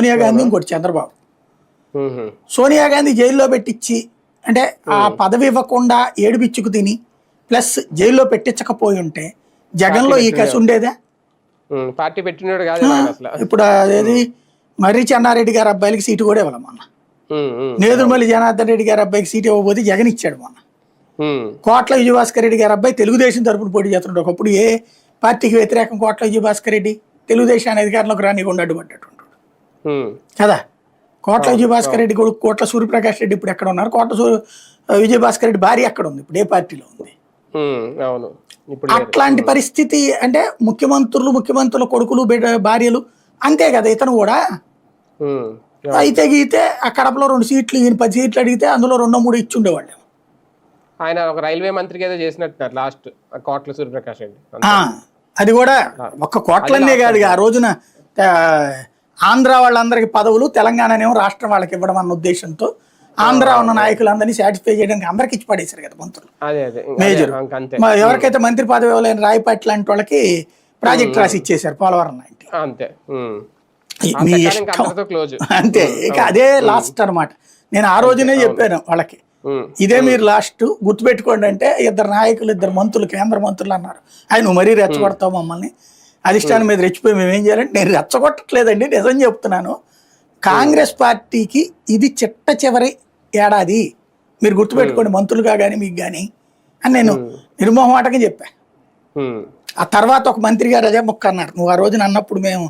సోనియా గాంధీ ఇంకోటి చంద్రబాబు. సోనియా గాంధీ జైల్లో పెట్టించి అంటే ఆ పదవి ఇవ్వకుండా ఏడుపిచ్చుకు తిని ప్లస్ జైల్లో పెట్టించకపోయి ఉంటే జగన్లో ఈ కసి ఉండేదా? పార్టీ పెట్టినాడు కాదు అసలు. ఇప్పుడు అదేది మర్రి చెన్నారెడ్డి గారి అబ్బాయిలకి సీటు కూడా ఇవ్వాలి మొన్న. నేదురుమల్లి జనార్దన్ రెడ్డి గారి అబ్బాయికి సీటు ఇవ్వబోతే జగన్ ఇచ్చాడు మొన్న. కోట్ల విజయభాస్కర్ రెడ్డి గారి అబ్బాయి తెలుగుదేశం తరపున పోటీ చేస్తుంటాడు. ఒకప్పుడు ఏ పార్టీకి వ్యతిరేకం కోట్ల విజయభాస్కర్ రెడ్డి తెలుగుదేశాన్ని అధికారంలోకి రానికుండా అడ్డుపడ్డట్టుంటాడు కదా. కోట్ల విజయభాస్కర్ రెడ్డి కొడుకు కోట్ల సూర్యప్రకాష్ రెడ్డి ఇప్పుడు ఎక్కడ ఉన్నారు? కోట్ల విజయభాస్కర్ రెడ్డి భార్య ఎక్కడ ఉంది? ఇప్పుడు ఏ పార్టీలో ఉంది? అట్లాంటి పరిస్థితి అంటే ముఖ్యమంత్రుల కొడుకులు భార్యలు అంతే కదా. ఇతను కూడా అయితే గీతే ఆ కడపలో 2 సీట్లు 10 సీట్లు అడిగితే అందులో 2-3 ఇచ్చి ఉండేవాళ్ళు. ఆయన ఒక రైల్వే మంత్రికి ఏదో చేసినట్టున్నారు లాస్ట్ కోట్ల సూర్యప్రకాష్ రెడ్డి. అది కూడా ఒక్క కోట్లనే కాదు, ఆ రోజున ఆంధ్ర వాళ్ళందరికి పదవులు తెలంగాణనేమో రాష్ట్రం వాళ్ళకి ఇవ్వడం అన్న ఉద్దేశంతో ఆంధ్ర ఉన్న నాయకులందరినీ సాటిస్ఫై చేయడానికి అందరికి ఇచ్చి పడేశారు కదా మంత్రులు. మేజర్ ఎవరికైతే మంత్రి పదవి ఇవ్వలేని రాయపాటి లాంటి వాళ్ళకి ప్రాజెక్ట్ రాసి ఇచ్చేసారు పోలవరం లాంటి. మీ ఇష్టం అంతే. ఇక అదే లాస్ట్ అనమాట. నేను ఆ రోజునే చెప్పాను వాళ్ళకి, ఇదే మీరు లాస్ట్ గుర్తుపెట్టుకోండి అంటే 2 నాయకులు 2 మంత్రులు కేంద్ర మంత్రులు అన్నారు. నువ్వు మరీ రెచ్చగొడతావు మమ్మల్ని, అధిష్టానం మీద రెచ్చిపోయి మేమేం చేయాలంటే, నేను రెచ్చగొట్టట్లేదండి, నిజం చెప్తున్నాను. కాంగ్రెస్ పార్టీకి ఇది చిట్ట చివరి ఏడాది, మీరు గుర్తుపెట్టుకోండి మంత్రులుగా కానీ మీకు కానీ అని నేను నిర్మోహమాటంగా చెప్పా. ఆ తర్వాత ఒక మంత్రి గారు అదే మొక్క అన్నారు. నువ్వు ఆ రోజున అన్నప్పుడు మేము